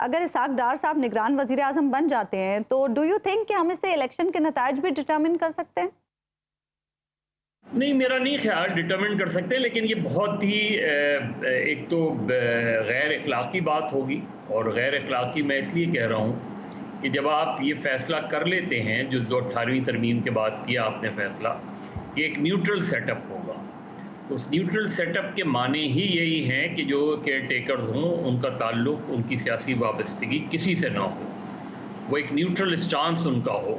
اگر اسحاق ڈار صاحب نگران وزیر اعظم بن جاتے ہیں تو ڈو یو تھنک کہ ہم اس سے الیکشن کے نتائج بھی ڈٹرمن کر سکتے ہیں؟ نہیں، میرا نہیں خیال ڈٹرمن کر سکتے، لیکن یہ بہت ہی ایک تو غیر اخلاقی بات ہوگی، اور غیر اخلاقی میں اس لیے کہہ رہا ہوں کہ جب آپ یہ فیصلہ کر لیتے ہیں جو 18ویں ترمیم کے بعد کیا آپ نے فیصلہ کہ ایک نیوٹرل سیٹ اپ ہوگا، تو اس نیوٹرل سیٹ اپ کے معنی ہی یہی ہیں کہ جو کیئر ٹیکرز ہوں ان کا تعلق، ان کی سیاسی وابستگی کسی سے نہ ہو، وہ ایک نیوٹرل اسٹانس ان کا ہو۔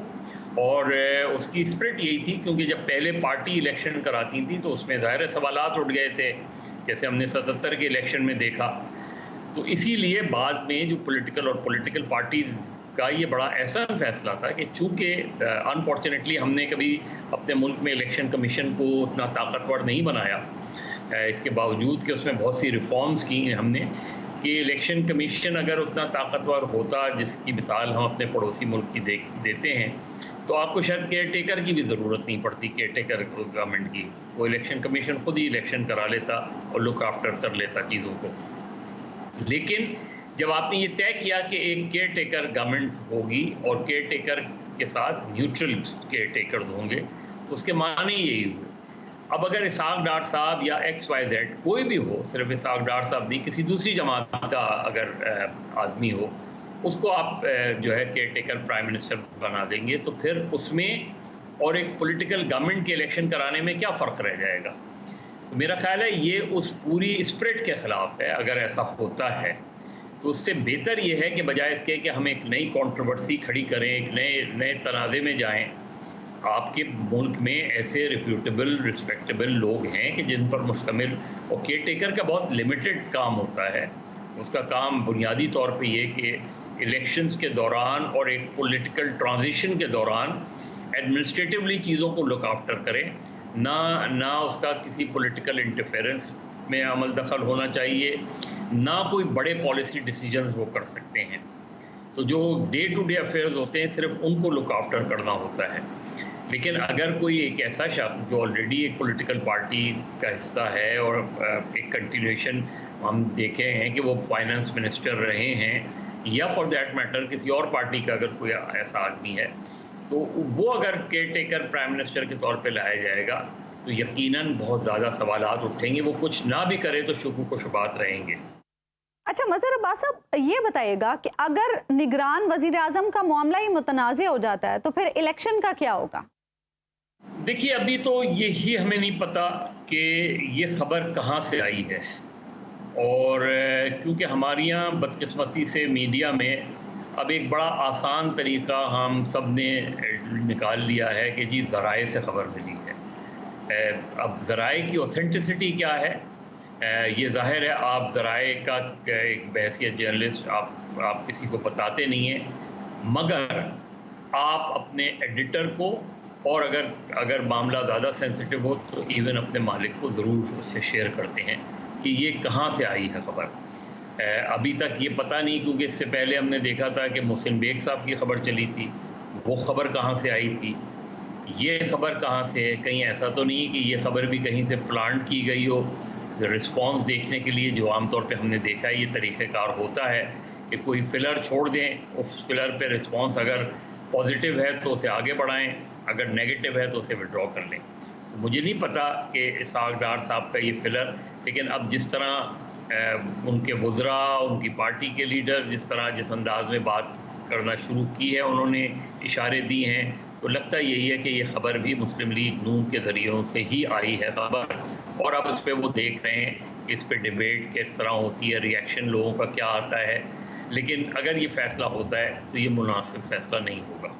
اور اس کی اسپرٹ یہی تھی، کیونکہ جب پہلے پارٹی الیکشن کراتی تھی تو اس میں ظاہر سوالات اٹھ گئے تھے، جیسے ہم نے 77 کے الیکشن میں دیکھا۔ تو اسی لیے بعد میں جو پولیٹیکل پارٹیز کا یہ بڑا احسن فیصلہ تھا کہ چونکہ انفارچونیٹلی ہم نے کبھی اپنے ملک میں الیکشن کمیشن کو اتنا طاقتور نہیں بنایا، اس کے باوجود کہ اس میں بہت سی ریفارمز کی ہیں ہم نے، کہ الیکشن کمیشن اگر اتنا طاقتور ہوتا جس کی مثال ہم اپنے پڑوسی ملک کی دیتے ہیں، تو آپ کو شاید کیئر ٹیکر کی بھی ضرورت نہیں پڑتی، کیئر ٹیکر گورنمنٹ کی، وہ الیکشن کمیشن خود ہی الیکشن کرا لیتا اور لک آفٹر کر لیتا چیزوں کو۔ لیکن جب آپ نے یہ طے کیا کہ ایک کیئر ٹیکر گورنمنٹ ہوگی اور کیئر ٹیکر کے ساتھ نیوٹرل کیئر ٹیکرز ہوں گے، تو اس کے معنی یہی ہوئے۔ اب اگر اسحاق ڈار صاحب یا XYZ کوئی بھی ہو، صرف اسحاق ڈار صاحب نہیں، کسی دوسری جماعت کا اگر آدمی ہو، اس کو آپ جو ہے کیئر ٹیکر پرائم منسٹر بنا دیں گے، تو پھر اس میں اور ایک پولیٹیکل گورنمنٹ کے الیکشن کرانے میں کیا فرق رہ جائے گا؟ میرا خیال ہے یہ اس پوری اسپرٹ کے خلاف ہے۔ اگر ایسا ہوتا ہے تو اس سے بہتر یہ ہے کہ بجائے اس کے کہ ہم ایک نئی کنٹروورسی کھڑی کریں، ایک نئے تنازع میں جائیں، آپ کے ملک میں ایسے ریپیوٹیبل رسپیکٹیبل لوگ ہیں کہ جن پر مشتمل، اور کیئر ٹیکر کا بہت لمیٹڈ کام ہوتا ہے، اس کا کام بنیادی طور پہ یہ کہ الیکشنز کے دوران اور ایک پولیٹیکل ٹرانزیشن کے دوران ایڈمنسٹریٹیولی چیزوں کو لک آفٹر کرے، نہ اس کا کسی پولیٹیکل انٹرفیرنس میں عمل دخل ہونا چاہیے، نہ کوئی بڑے پالیسی ڈیسیجنز وہ کر سکتے ہیں۔ تو جو ڈے ٹو ڈے افیئرز ہوتے ہیں صرف ان کو لک آفٹر کرنا ہوتا ہے۔ لیکن اگر کوئی ایک ایسا شخص جو آلریڈی ایک پولیٹیکل پارٹیز کا حصہ ہے اور ایک کنٹینیوشن ہم دیکھے ہیں کہ وہ فائنانس منسٹر رہے ہیں، یا فار دیٹ میٹر کسی اور پارٹی کا اگر کوئی ایسا آدمی ہے، تو وہ اگر کیئر ٹیکر پرائم منسٹر کے طور پہ لایا جائے گا تو یقیناً بہت زیادہ سوالات اٹھیں گے۔ وہ کچھ نہ بھی کرے تو شکوک و شبہات رہیں گے۔ اچھا مظہر عباس صاحب، یہ بتائیے گا کہ اگر نگران وزیر اعظم کا معاملہ ہی متنازع ہو جاتا ہے تو پھر الیکشن کا کیا ہوگا؟ دیکھیے، ابھی تو یہی ہمیں نہیں پتا کہ یہ خبر کہاں سے آئی ہے، اور کیونکہ ہمارے یہاں بدقسمتی سے میڈیا میں اب ایک بڑا آسان طریقہ ہم سب نے نکال لیا ہے کہ جی ذرائع سے خبر ملی ہے۔ اب ذرائع کی اوتھینٹسٹی کیا ہے، یہ ظاہر ہے آپ ذرائع کا ایک بحیثیت جرنلسٹ آپ کسی کو بتاتے نہیں ہیں، مگر آپ اپنے ایڈیٹر کو، اور اگر معاملہ زیادہ سینسٹیو ہو تو ایون اپنے مالک کو ضرور اس سے شیئر کرتے ہیں کہ یہ کہاں سے آئی ہے خبر۔ ابھی تک یہ پتہ نہیں، کیونکہ اس سے پہلے ہم نے دیکھا تھا کہ محسن بیگ صاحب کی خبر چلی تھی، وہ خبر کہاں سے آئی تھی، یہ خبر کہاں سے ہے؟ کہیں ایسا تو نہیں کہ یہ خبر بھی کہیں سے پلانٹ کی گئی ہو؟ رسپانس دیکھنے کے لیے جو عام طور پہ ہم نے دیکھا ہے یہ طریقہ کار ہوتا ہے کہ کوئی فلر چھوڑ دیں، اس فلر پہ رسپانس اگر پازیٹیو ہے تو اسے آگے بڑھائیں، اگر نیگیٹو ہے تو اسے وڈرا کر لیں۔ مجھے نہیں پتا کہ اسحاق ڈار صاحب کا یہ فلر، لیکن اب جس طرح ان کے وزراء، ان کی پارٹی کے لیڈر جس انداز میں بات کرنا شروع کی ہے، انہوں نے اشارے دی ہیں، تو لگتا یہی ہے کہ یہ خبر بھی مسلم لیگ نون کے ذریعوں سے ہی آئی ہے خبر، اور اب اس پہ وہ دیکھ رہے ہیں کہ اس پہ ڈیبیٹ کس طرح ہوتی ہے، ریئیکشن لوگوں کا کیا آتا ہے۔ لیکن اگر یہ فیصلہ ہوتا ہے تو یہ مناسب فیصلہ نہیں ہوگا۔